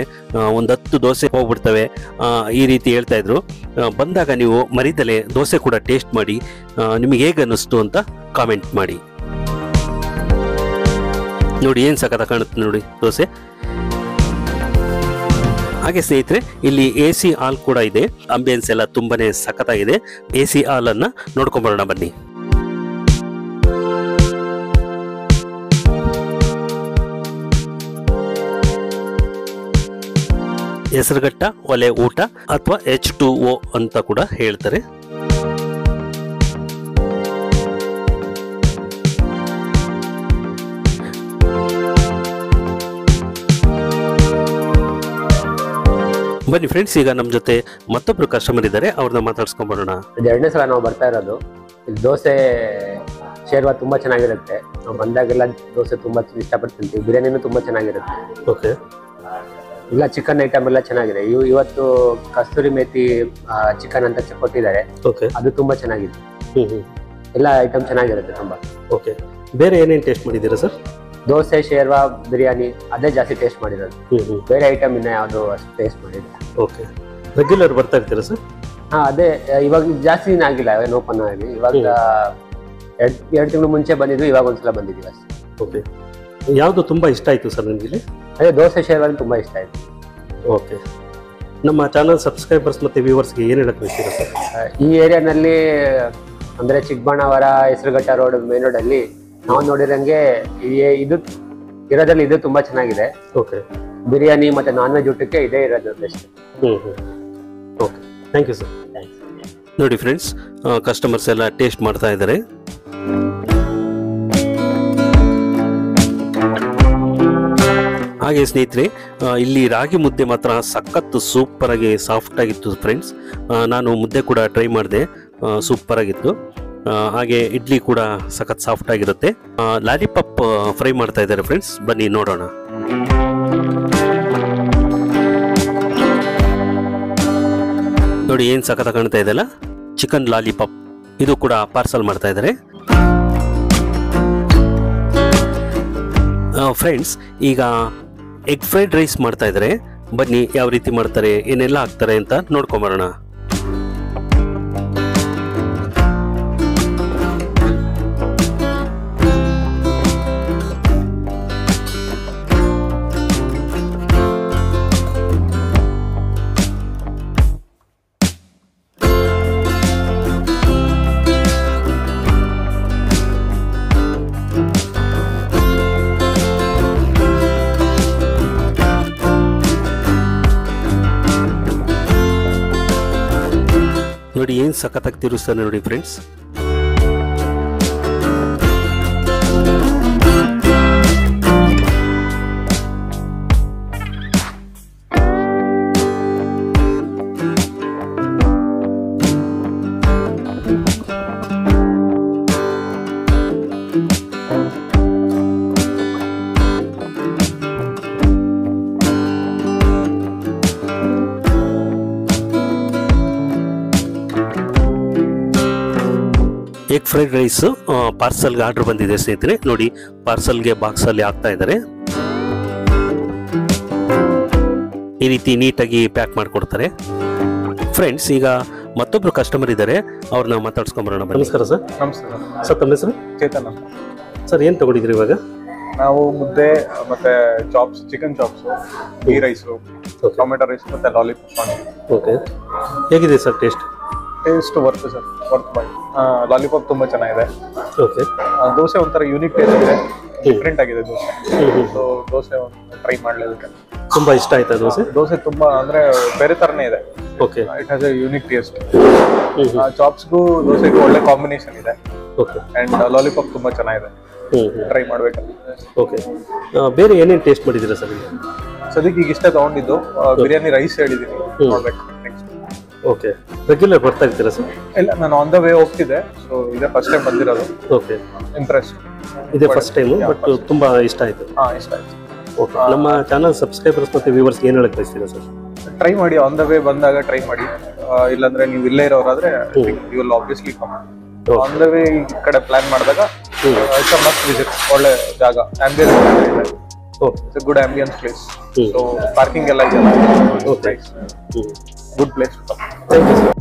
ಒಂದು 10 ದೋಸೆ ಹೋಗ್ಬಿಡ್ತವೆ, ಈ ರೀತಿ ಹೇಳ್ತಾ ಇದ್ರು. ಬಂದಾಗ ನೀವು ಮರಿದಲೆ ದೋಸೆ ಕೂಡ ಟೇಸ್ಟ್ ಮಾಡಿ ನಿಮಗೆ ಹೇಗೆ ಅನ್ನಿಸ್ತು ಅಂತ ಕಾಮೆಂಟ್ ಮಾಡಿ. ನೋಡಿ ಏನು ಸಖತ್ತ ಕಾಣುತ್ತೆ ನೋಡಿ ದೋಸೆ. ಹಾಗೆ ಸ್ನೇಹಿತರೆ, ಇಲ್ಲಿ AC ಹಾಲ್ ಕೂಡ ಇದೆ. ಅಂಬಿಯನ್ಸ್ ಎಲ್ಲ ತುಂಬಾನೇ ಸಖತ್ತಾಗಿದೆ. AC ಹಾಲ್ ಅನ್ನ ನೋಡ್ಕೊಂಡ್ಬರೋಣ ಬನ್ನಿ. ಹೆಸರುಘಟ್ಟ ಒಲೆ ಊಟ ಅಥವಾ H2O ಅಂತ ಕೂಡ ಹೇಳ್ತಾರೆ. ಬನ್ನಿ ಫ್ರೆಂಡ್ಸ್, ಈಗ ನಮ್ಮ ಜೊತೆ ಮತ್ತೊಬ್ರು ಕಸ್ಟಮರ್ ಇದ್ದಾರೆ, ಅವ್ರನ್ನ ಮಾತಾಡ್ಸ್ಕೊಂಡ್ಬರೋಣ. ಇದು 2ನೇ ಸಲ ನಾವು ಬರ್ತಾ ಇರೋದು. ಇಲ್ಲಿ ದೋಸೆ ಶೇರ್ವಾ ತುಂಬಾ ಚೆನ್ನಾಗಿರುತ್ತೆ. ನಾವು ಬಂದಾಗೆಲ್ಲ ದೋಸೆ ತುಂಬಾ ಇಷ್ಟಪಟ್ಟು ತಿಂತೀವಿ. ಬಿರಿಯಾನಿನೂ ತುಂಬಾ ಚೆನ್ನಾಗಿರುತ್ತೆ. ಓಕೆ. ಇಲ್ಲ, ಚಿಕನ್ ಐಟಮ್ ಎಲ್ಲ ಚೆನ್ನಾಗಿದೆ. ಇವತ್ತು ಕಸ್ತೂರಿ ಮೇಥಿ ಚಿಕನ್ ಅಂತ ಕೊಟ್ಟಿದ್ದಾರೆ. ಓಕೆ. ಅದು ತುಂಬಾ ಚೆನ್ನಾಗಿದೆ. ಎಲ್ಲ ಐಟಮ್ ಚೆನ್ನಾಗಿರುತ್ತೆ ತುಂಬಾ. ಓಕೆ. ಬೇರೆ ಏನೇನು ಟೇಸ್ಟ್ ಮಾಡಿದ್ದೀರಾ ಸರ್? ದೋಸೆ, ಶೇರ್ವಾ, ಬಿರಿಯಾನಿ ಅದೇ ಜಾಸ್ತಿ ಟೇಸ್ಟ್ ಮಾಡಿರೋದು. ಬೇರೆ ಐಟಮ್ ಇನ್ನ ಯಾವುದು ಅಷ್ಟು ಟೇಸ್ಟ್ ಮಾಡಿಲ್ಲ. ಓಕೆ. ರೆಗ್ಯುಲರ್ ಬರ್ತಾ ಇರ್ತೀರಾ ಸರ್? ಹಾ, ಅದೇ ಇವಾಗ ಜಾಸ್ತಿ ದಿನ ಆಗಿಲ್ಲ ಏನು ಓಪನ್ ಆಗಿ. ಇವಾಗ 2 ತಿಂಗಳು ಮುಂಚೆ ಬಂದಿದ್ವಿ, ಇವಾಗ ಒಂದ್ಸಲ ಬಂದಿದ್ದೀವಿ ಅಷ್ಟೇ. ಓಕೆ. ಯಾವುದು ತುಂಬಾ ಇಷ್ಟ ಆಯ್ತು ಸರ್ ನಿಮಗೆ? ಅದೇ ದೋಸೆ ಶೇರ್ವಾ ತುಂಬಾ ಇಷ್ಟ ಆಯ್ತು. ಓಕೆ. ನಮ್ಮ ಚಾನಲ್ ಸಬ್ಸ್ಕ್ರೈಬರ್ಸ್ ಮತ್ತೆ ವ್ಯೂವರ್ಸ್ಗೆ ಏನು ಹೇಳಕ್ ಬಯಸ್ತೀರಾ ಸರ್? ಈ ಏರಿಯಾನಲ್ಲಿ ಅಂದ್ರೆ Chikkaballapur Hesaraghatta road main road ಅಲ್ಲಿ ನಾವು ನೋಡಿರಂಗೆ ಇದು ಇರೋದ್ರಲ್ಲಿ ಇದು ತುಂಬಾ ಚೆನ್ನಾಗಿದೆ. ಓಕೆ. ಬಿರಿಯಾನಿ ಮತ್ತೆ ನಾನ್ ವೆಜ್ ಊಟಕ್ಕೆ ಇದೇ ಇರೋದು best. Okay, thank you sir. ನೋಡಿ ಫ್ರೆಂಡ್ಸ್, ಕಸ್ಟಮರ್ಸ್ ಎಲ್ಲ ಟೇಸ್ಟ್ ಮಾಡ್ತಾ ಇದ್ದಾರೆ. ಹಾಗೆ ಸ್ನೇಹಿತರೆ, ಇಲ್ಲಿ ರಾಗಿ ಮುದ್ದೆ ಮಾತ್ರ ಸಖತ್ತು ಸೂಪರ್ ಆಗಿ ಸಾಫ್ಟ್ ಆಗಿತ್ತು ಫ್ರೆಂಡ್ಸ್. ನಾನು ಮುದ್ದೆ ಕೂಡ ಟ್ರೈ ಮಾಡಿದೆ, ಸೂಪರ್ ಆಗಿತ್ತು. ಹಾಗೆ ಇಡ್ಲಿ ಕೂಡ ಸಖತ್ ಸಾಫ್ಟ್ ಆಗಿರುತ್ತೆ. ಲಾಲಿಪಾಪ್ ಫ್ರೈ ಮಾಡ್ತಾ ಇದ್ದಾರೆ ಫ್ರೆಂಡ್ಸ್, ಬನ್ನಿ ನೋಡೋಣ. ನೋಡಿ ಏನ್ ಸಖತ್ ಕಾಣ್ತಾ ಇದೆಲ್ಲ, ಚಿಕನ್ ಲಾಲಿಪಾಪ್. ಇದು ಕೂಡ ಪಾರ್ಸಲ್ ಮಾಡ್ತಾ ಇದ್ದಾರೆ ಫ್ರೆಂಡ್ಸ್. ಈಗ ಎಗ್ ಫ್ರೈಡ್ ರೈಸ್ ಮಾಡ್ತಾ ಇದ್ದಾರೆ. ಬನ್ನಿ ಯಾವ ರೀತಿ ಮಾಡ್ತಾರೆ, ಏನೆಲ್ಲ ಹಾಕ್ತಾರೆ ಅಂತ ನೋಡ್ಕೊಂಬರೋಣ. ನೋಡಿ ಏನ್ ಸಖತ್ತಾಗಿ ತಿರುಸ್ತಾನೆ ನೋಡಿ ಫ್ರೆಂಡ್ಸ್. ಎಗ್ ಫ್ರೈಡ್ ರೈಸ್ ಪಾರ್ಸಲ್ಗೆ ಆರ್ಡರ್ ಬಂದಿದೆ ಸ್ನೇಹಿತರೆ. ನೋಡಿ ಪಾರ್ಸಲ್ಗೆ ಬಾಕ್ಸ್ ಅಲ್ಲಿ ಹಾಕ್ತಾ ಇದ್ದಾರೆ. ಈ ರೀತಿ ನೀಟಾಗಿ ಪ್ಯಾಕ್ ಮಾಡಿಕೊಡ್ತಾರೆ ಫ್ರೆಂಡ್ಸ್. ಈಗ ಮತ್ತೊಬ್ರು ಕಸ್ಟಮರ್ ಇದ್ದಾರೆ, ಅವ್ರನ್ನ ಮಾತಾಡ್ಸ್ಕೊಂಬರೋಣ. ನಮಸ್ಕಾರ ಸರ್. ನಮಸ್ಕಾರ ಸರ್, ತಮ್ಮ ಹೆಸರು? ಚೇತನ್. ಸರ್, ಏನ್ ತಗೊಂಡಿದ್ರಿ ಇವಾಗ? ನಾವು ಮುದ್ದೆ ಮತ್ತೆ chops, chicken chops, ghee rice, tomato rice ಮತ್ತೆ ಲಾಲಿಪಾಪ್. ಓಕೆ. ಹೇಗಿದೆ sir taste? Taste worth sir, worth buy. Lollipop ತುಂಬಾ ಚೆನ್ನಾಗಿದೆ. ಓಕೆ. ದೋಸೆ ಒಂಥರ ಯೂನಿಕ್ ಟೇಸ್ಟ್ ಇದೆ, ಡಿಫ್ರೆಂಟ್ ಆಗಿದೆ ದೋಸೆ. ಸೊ ದೋಸೆ ಟ್ರೈ ಮಾಡಲೇಬೇಕು. ತುಂಬಾ ಇಷ್ಟ ಆಯ್ತಾ ದೋಸೆ? ದೋಸೆ ತುಂಬಾ ಅಂದ್ರೆ ಬೇರೆ ತರನೇ ಇದೆ. Okay. It has a unique taste. ಚಾಪ್ಸ್ಗೂ ದೋಸೆಗೂ ಒಳ್ಳೆ ಕಾಂಬಿನೇಷನ್ ಇದೆ. ಓಕೆ. ಅಂಡ್ ಲಾಲಿಪಾಪ್ ತುಂಬಾ ಚೆನ್ನಾಗಿದೆ. ಟ್ರೈ ಮಾಡ್ಬೇಕಂತ. ಓಕೆ, ಬೇರೆ ಏನೇನು ಟೇಸ್ಟ್ ಮಾಡಿದ್ದೀರಾ ಸರ್? ಸದ್ಯಕ್ಕೆ ಈಗ ಇಷ್ಟೇ ತಗೊಂಡಿದ್ದು. ಬಿರಿಯಾನಿ ರೈಸ್ ಹೇಳಿದೀನಿ, ನೋಡ್ಬೇಕು ನೆಕ್ಸ್ಟ್. ಓಕೆ, ರೆಗ್ಯುಲರ್ ಬರ್ತಾ ಇರ್ತೀರಾ ಸರ್? ಇಲ್ಲ, ನಾನು ಆನ್ ದ ವೇ ಹೋಗ್ತಿದ್ದೆ, ಸೊ ಇದೇ ಫಸ್ಟ್ ಟೈಮ್ ಬಂದಿರೋದು. ಓಕೆ, ಇಂಟ್ರೆಸ್ಟ್ ಇದೇ ಫಸ್ಟ್ ಟೈಮು, ಬಟ್ ತುಂಬಾ ಇಷ್ಟ ಆಯ್ತು. ಇಷ್ಟ ಆಯ್ತು. ಓಕೆ, ನಮ್ಮ ಚಾನಲ್ ಸಬ್ಸ್ಕ್ರೈಬರ್ಸ್ ಮತ್ತೆ ವ್ಯೂವರ್ಸ್ ಏನು ಹೇಳಕ್ ಬಯಸ್ತೀರಾ ಸರ್? ಟ್ರೈ ಮಾಡಿ, ಆನ್ ದ ವೇ ಬಂದಾಗ ಟ್ರೈ ಮಾಡಿ. ಇಲ್ಲಾಂದ್ರೆ ನೀವು ಇಲ್ಲೇ ಇರೋರಾದ್ರೆ you will obviously come. On the way ಈ ಕಡೆ ಪ್ಲಾನ್ ಮಾಡಿದಾಗ ಇಟ್ಸ್ ಅ ಮಸ್ಟ್ ವಿಸಿಟ್. ಒಳ್ಳೆ ಜಾಗ, ambience, it's a good ambience place. So parking ಎಲ್ಲ ಇದೆ, good place to come. Thank you sir.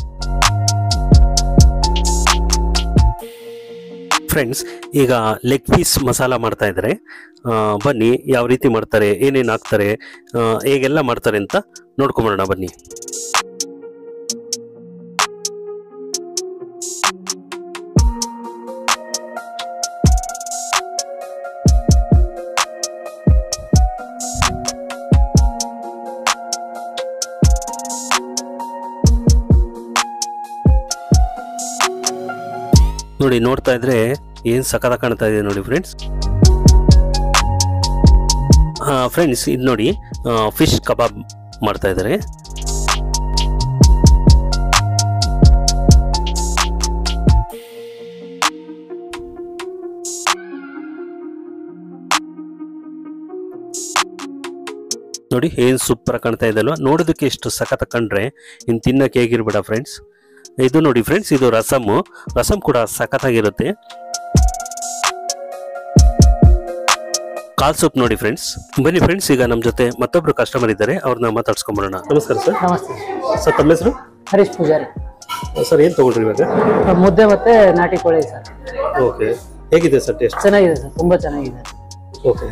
Friends, ಈಗ ಲೆಗ್ ಪೀಸ್ ಮಸಾಲ ಮಾಡ್ತಾ ಇದ್ದಾರೆ. ಬನ್ನಿ ಯಾವ ರೀತಿ ಮಾಡ್ತಾರೆ, ಏನೇನು ಹಾಕ್ತಾರೆ, ಹೇಗೆಲ್ಲ ಮಾಡ್ತಾರೆ ಅಂತ ನೋಡ್ಕೊಂಬರೋಣ ಬನ್ನಿ. ನೋಡಿ, ನೋಡ್ತಾ ಇದ್ರೆ ಏನ್ ಸಖತ್ ಕಾಣ್ತಾ ಇದೆ ನೋಡಿ ಫ್ರೆಂಡ್ಸ್. ಫ್ರೆಂಡ್ಸ್, ಇದು ನೋಡಿ ಫಿಶ್ ಕಬಾಬ್ ಮಾಡ್ತಾ ಇದ್ದಾರೆ. ನೋಡಿ ಏನ್ ಸೂಪರ್ ಕಾಣ್ತಾ ಇದೆ ಅಲ್ವಾ? ನೋಡೋದಕ್ಕೆ ಎಷ್ಟು ಸಖತ್ ಕಂಡ್ರೆ ಇನ್ನು ತಿನ್ನಕ್ಕೆ ಹೇಗಿರ್ಬೇಡ ಫ್ರೆಂಡ್ಸ್. ಇದು ನೋಡಿ ಫ್ರೆಂಡ್ಸ್, ಇದು ರಸಮ್ ಕೂಡ ಸಖತ್ತಾಗಿರುತ್ತೆ. ಕಾಲ್ ಸೂಪ್ ನೋಡಿ ಫ್ರೆಂಡ್ಸ್. ಬನ್ನಿ ಫ್ರೆಂಡ್ಸ್, ಈಗ ನಮ್ಮ ಜೊತೆ ಮತ್ತೊಬ್ರು ಕಸ್ಟಮರ್ ಇದ್ದಾರೆ, ಅವ್ರನ್ನ ಮಾತಾಡ್ಸ್ಕೊಂಬರೋಣ. ನಮಸ್ಕಾರ ಸರ್. ನಮಸ್ತೆ ಸರ್, ತಮ್ಮ ಹೆಸರು? ಹರೀಶ್ ಪೂಜಾರಿ. ಸರ್, ಏನ್ ತಗೊಂಡ್ರಿ ಇವಾಗ? ಮುದ್ದೆ ಮತ್ತೆ ನಾಟಿ ಕೋಳಿ ಸರ್. ಓಕೆ, ಹೇಗಿದೆ ಸರ್ ಟೇಸ್ಟ್? ಚೆನ್ನಾಗಿದೆ ಸರ್, ತುಂಬಾ ಚೆನ್ನಾಗಿದೆ. ಓಕೆ,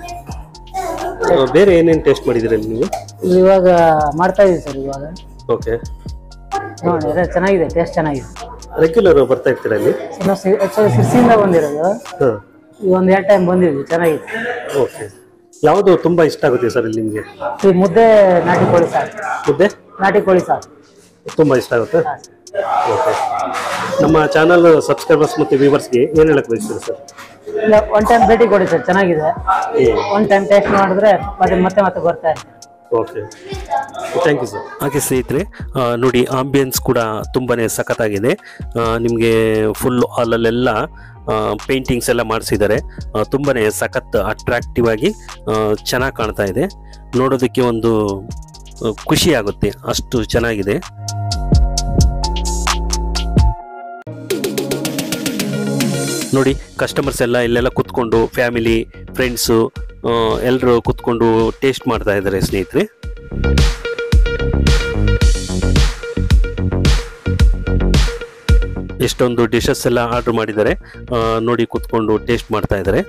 ಬೇರೆ ಏನೇನು ಟೇಸ್ಟ್ ಮಾಡಿದ್ದೀರಾ ನೀವು? ಇವಾಗ ಮಾಡ್ತಾ ಇದೀವಿ ಸರ್ ಇವಾಗ. ಓಕೆ, ನೋಡಿ ಚೆನ್ನಾಗಿದೆ, ಟೇಸ್ಟ್ ಚೆನ್ನಾಗಿದೆ. ರೆಗ್ಯುಲರ್ ಬರ್ತಾ ಇರ್ತೀರಾ ಇಲ್ಲಿ? ಆಕ್ಚುಲಿ ಸಿರ್ಸಿಯಿಂದ ಬಂದಿರೋದು, ಹಾಂ, ಈಗ ಒಂದು 2 ಟೈಮ್ ಬಂದಿದ್ವಿ, ಚೆನ್ನಾಗಿದೆ. ಓಕೆ, ಯಾವುದು ತುಂಬಾ ಇಷ್ಟ ಆಗುತ್ತೆ ಸರ್ ಇಲ್ಲಿ ನಿಮಗೆ? ಈ ಮುದ್ದೆ ನಾಟಿ ಕೋಳಿ ಸಾರು. ಮುದ್ದೆ ನಾಟಿ ಕೋಳಿ ಸಾರು ತುಂಬಾ ಇಷ್ಟ ಆಗುತ್ತೆ. ಓಕೆ, ನಮ್ಮ ಚಾನಲ್ ಸಬ್ಸ್ಕ್ರೈಬರ್ಸ್ ಮತ್ತು ವ್ಯೂವರ್ಸ್ಗೆ ಏನು ಹೇಳಕ್ ಬಯಸ್ತೀರಾ ಸರ್? ಇಲ್ಲ, 1 ಟೈಮ್ ಭೇಟಿ ಕೊಡಿ ಸರ್, ಚೆನ್ನಾಗಿದೆ. 1 ಟೈಮ್ ಟೇಸ್ಟ್ ಮಾಡಿದ್ರೆ ಮತ್ತೆ ಮತ್ತೆ ಬರ್ತಾ ಇರ್ತೀವಿ. Okay, thank you sir. ಹಾಗೆ ಸ್ನೇಹಿತರೆ, ನೋಡಿ ಆಂಬಿಯನ್ಸ್ ಕೂಡ ತುಂಬಾನೇ ಸಖತ್ತಾಗಿದೆ. ನಿಮಗೆ ಫುಲ್ ಹಾಲಲ್ಲೆಲ್ಲ ಪೇಂಟಿಂಗ್ಸ್ ಎಲ್ಲ ಮಾಡಿಸಿದ್ದಾರೆ. ತುಂಬಾನೇ ಸಖತ್ ಅಟ್ರಾಕ್ಟಿವ್ ಆಗಿ ಚೆನ್ನಾಗಿ ಕಾಣ್ತಾ ಇದೆ. ನೋಡೋದಕ್ಕೆ ಒಂದು ಖುಷಿ ಆಗುತ್ತೆ, ಅಷ್ಟು ಚೆನ್ನಾಗಿದೆ. ನೋಡಿ, ಕಸ್ಟಮರ್ಸ್ ಎಲ್ಲ ಇಲ್ಲೆಲ್ಲ ಕುತ್ಕೊಂಡು ಫ್ಯಾಮಿಲಿ ಫ್ರೆಂಡ್ಸು ಎಲ್ಲರೂ ಕುತ್ಕೊಂಡು ಟೇಸ್ಟ್ ಮಾಡ್ತಾ ಇದ್ದಾರೆ ಸ್ನೇಹಿತರೆ. ಎಷ್ಟೊಂದು ಡಿಶಸ್ ಎಲ್ಲ ಆರ್ಡರ್ ಮಾಡಿದ್ದಾರೆ, ನೋಡಿ ಕುತ್ಕೊಂಡು ಟೇಸ್ಟ್ ಮಾಡ್ತಾ ಇದ್ದಾರೆ.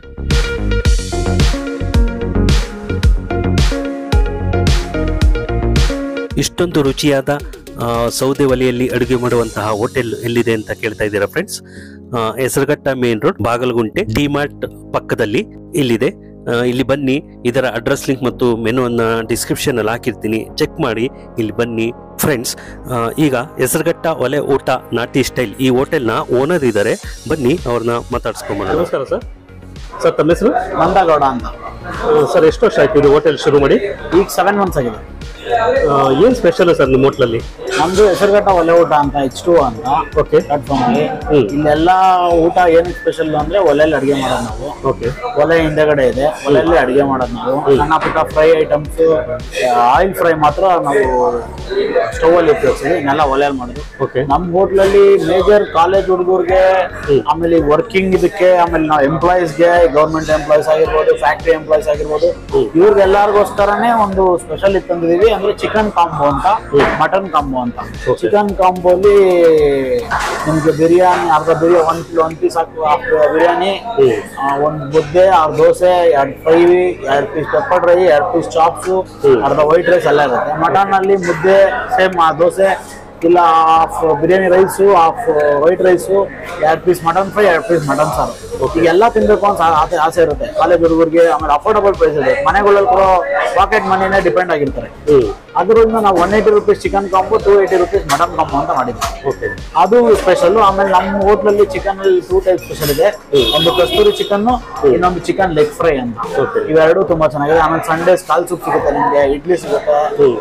ಇಷ್ಟೊಂದು ರುಚಿಯಾದ ಸೌದೆ ಒಲೆಯಲ್ಲಿ ಅಡುಗೆ ಮಾಡುವಂತಹ ಹೋಟೆಲ್ ಎಲ್ಲಿದೆ ಅಂತ ಕೇಳ್ತಾ ಇದ್ದೀರಾ friends? Hesaraghatta main road, Bagalagunte, DMart ಪಕ್ಕದಲ್ಲಿ ಇಲ್ಲಿದೆ. ಇಲ್ಲಿ ಬನ್ನಿ. ಇದರ ಅಡ್ರೆಸ್ ಲಿಂಕ್ ಮತ್ತು ಮೆನು ಅನ್ನ ಡಿಸ್ಕ್ರಿಪ್ಷನ್ ಅಲ್ಲಿ ಹಾಕಿರ್ತೀನಿ, ಚೆಕ್ ಮಾಡಿ ಇಲ್ಲಿ ಬನ್ನಿ ಫ್ರೆಂಡ್ಸ್. ಈಗ ಹೆಸರುಘಟ್ಟ ಒಲೆ ಊಟ ನಾಟಿ ಸ್ಟೈಲ್ ಈ ಹೋಟೆಲ್ನ ಓನರ್ ಇದ್ದಾರೆ, ಬನ್ನಿ ಅವ್ರನ್ನ ಮಾತಾಡ್ಸ್ಕೊಂಬೋಣ. ನಮಸ್ಕಾರ ಸರ್. ಸರ್, ತಮ್ಮ ಹೆಸರು? ನಂದಗೌಡ ಅಂತ ಸರ್. ಎಷ್ಟು ವರ್ಷ ಆಯ್ತು ಇದು ಹೋಟೆಲ್ ಶುರು ಮಾಡಿ? ಈಗ 7 months ಆಗಿದೆ. ಏನ್ ಸ್ಪೆಷಲ್ ಸರ್ ನಿಮ್ಮ ಹೋಟ್ಲಲ್ಲಿ? ನಮ್ದು ಹೆಸರುಘಟ್ಟ ಒಲೆ ಊಟ ಅಂತ H2 ಅಂತ. ಓಕೆ, ಪ್ಲಾಟ್ಫಾರ್ಮ್ ಅಲ್ಲಿ ಇಲ್ಲೆಲ್ಲ ಊಟ ಏನು ಸ್ಪೆಷಲ್ ಅಂದ್ರೆ ಒಲೆಯಲ್ಲಿ ಅಡಿಗೆ ಮಾಡೋದು ನಾವು. ಓಕೆ, ಒಲೆ ಹಿಂದೆಗಡೆ ಇದೆ, ಒಲೆಯಲ್ಲಿ ಅಡಿಗೆ ಮಾಡೋದು ನಾವು. ಸಣ್ಣ ಪುಟ್ಟ ಫ್ರೈ ಐಟಮ್ಸ್, ಆಯಿಲ್ ಫ್ರೈ ಮಾತ್ರ ನಾವು ಸ್ಟವ್ ಅಲ್ಲಿ ಉಪಯೋಗಿಸ್ತೀವಿ, ಇನ್ನೆಲ್ಲ ಒಲೆಯಲ್ಲಿ ಮಾಡೋದು. ಓಕೆ, ನಮ್ ಹೋಟ್ಲಲ್ಲಿ ಮೇಜರ್ ಕಾಲೇಜ್ ಹುಡುಗರಿಗೆ, ಆಮೇಲೆ ವರ್ಕಿಂಗ್ ಇದಕ್ಕೆ, ಆಮೇಲೆ ನಾವು ಎಂಪ್ಲಾಯೀಸ್ಗೆ, ಗೌರ್ಮೆಂಟ್ ಎಂಪ್ಲಾಯೀಸ್ ಆಗಿರ್ಬೋದು, ಫ್ಯಾಕ್ಟ್ರಿ ಎಂಪ್ಲಾಯೀಸ್ ಆಗಿರ್ಬೋದು, ಇವ್ರಿಗೆಲ್ಲರಿಗೋಸ್ಕರನೇ ಒಂದು ಸ್ಪೆಷಲ್ ಇತ್ತಂದಿದೀವಿ. ಅಂದ್ರೆ ಚಿಕನ್ ಕಾಂಬೋ ಅಂತ, ಮಟನ್ ಕಾಂಬೋ ಅಂತ. ಚಿಕನ್ ಕಾಂಬೋಲಿ ನಿಮ್ಗೆ ಬಿರಿಯಾನಿ, ಒಂದು ಪೀಸ್ ಬಿರಿಯಾನಿ, ಒಂದು ಮುದ್ದೆ, 6 dosa, 2 fry, 2 piece pepper dry, 2 piece chops, ಅರ್ಧ ವೈಟ್ ರೈಸ್ ಎಲ್ಲ ಇರುತ್ತೆ. ಮಟನ್ ಅಲ್ಲಿ ಮುದ್ದೆ ಸೇಮ್ ದೋಸೆ, ಇಲ್ಲ half biryani rice, half white rice, 2 piece mutton fry, 2 piece mutton ಸಾರು. ಈಗೆಲ್ಲ ತಿನ್ಬೇಕು ಅಂತ ಆಸೆ ಇರುತ್ತೆ ಕಾಲೇಜ್ ಹುಡುಗರಿಗೆ. ಆಮೇಲೆ ಅಫೋರ್ಡಬಲ್ ಪ್ರೈಸ್ ಇದೆ. ಮನೆಗಳಲ್ಲಿ ಕೊಡೋ ಪಾಕೆಟ್ ಮನಿನೇ ಡಿಪೆಂಡ್ ಆಗಿರ್ತಾರೆ. ಅದರಿಂದ ನಾವು 180 rupees chicken combo, 280 rupees mutton combo ಅಂತ ಮಾಡಿದ್ವಿ. ಅದು ಸ್ಪೆಷಲ್. ಆಮೇಲೆ ನಮ್ಮ ಹೋಟ್ಲಲ್ಲಿ ಚಿಕನ್ ಅಲ್ಲಿ 2 ಟೈಪ್ ಸ್ಪೆಷಲ್ ಇದೆ. ಒಂದು ಕಸ್ತೂರಿ ಚಿಕನ್, ಇನ್ನೊಂದು ಚಿಕನ್ ಲೆಗ್ ಫ್ರೈ ಅಂತ. ಇವೆರಡು ತುಂಬಾ ಚೆನ್ನಾಗಿದೆ. ಆಮೇಲೆ ಸಂಡೇಸ್ ಕಾಲ್ ಸೂಪ್ ಸಿಗುತ್ತೆ ನಿಮ್ಗೆ, ಇಡ್ಲಿ ಸಿಗುತ್ತೆ.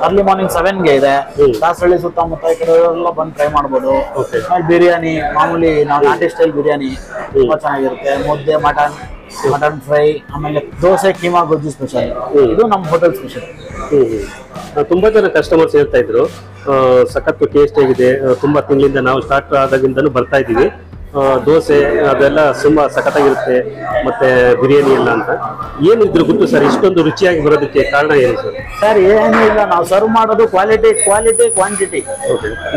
ಅರ್ಲಿ ಮಾರ್ನಿಂಗ್ 7ಗೆ ಇದೆ. ದಾಸರಳ್ಳಿ ಸುತ್ತಮುತ್ತ ಈ ಕಡೆ ಎಲ್ಲ ಬಂದು ಟ್ರೈ ಮಾಡ್ಬೋದು. ಆಮೇಲೆ ಬಿರಿಯಾನಿ ಮಾಮೂಲಿ ನಾವು ನಾಟಿ ಸ್ಟೈಲ್ ಬಿರಿಯಾನಿ ತುಂಬಾ ಚೆನ್ನಾಗಿರುತ್ತೆ. ಮುದ್ದೆ, ಮಟನ್ ಫ್ರೈ, ಆಮೇಲೆ ದೋಸೆ ಕೀಮಾ ಗೊಜ್ಜು ಸ್ಪೆಷಲ್. ಇದು ನಮ್ಮ ಹೋಟೆಲ್ ಸ್ಪೆಷಲ್. ತುಂಬಾ ಜನ ಕಸ್ಟಮರ್ಸ್ ಹೇಳ್ತಾ ಇದ್ರು ಸಖತ್ತು ಟೇಸ್ಟ್ ಆಗಿದೆ, ತುಂಬಾ ತಿಂಗಳಿಂದ ನಾವು ಸ್ಟಾರ್ಟ್ ಆದಾಗಿಂದನೂ ಬರ್ತಾ ಇದ್ದೀವಿ, ದೋಸೆ ಅದೆಲ್ಲ ತುಂಬಾ ಸಖತ್ತಾಗಿರುತ್ತೆ, ಮತ್ತೆ ಬಿರಿಯಾನಿ ಎಲ್ಲ ಅಂತ. ಏನಿದ್ರು ಗೊತ್ತು ಸರ್ ಇಷ್ಟೊಂದು ರುಚಿಯಾಗಿ ಬರೋದಕ್ಕೆ ಕಾರಣ ಏನು ಸರ್? ಸರ್ ಏನೂ ಇಲ್ಲ, ನಾವು ಸರ್ವ್ ಮಾಡೋದು ಕ್ವಾಲಿಟಿ ಕ್ವಾಂಟಿಟಿ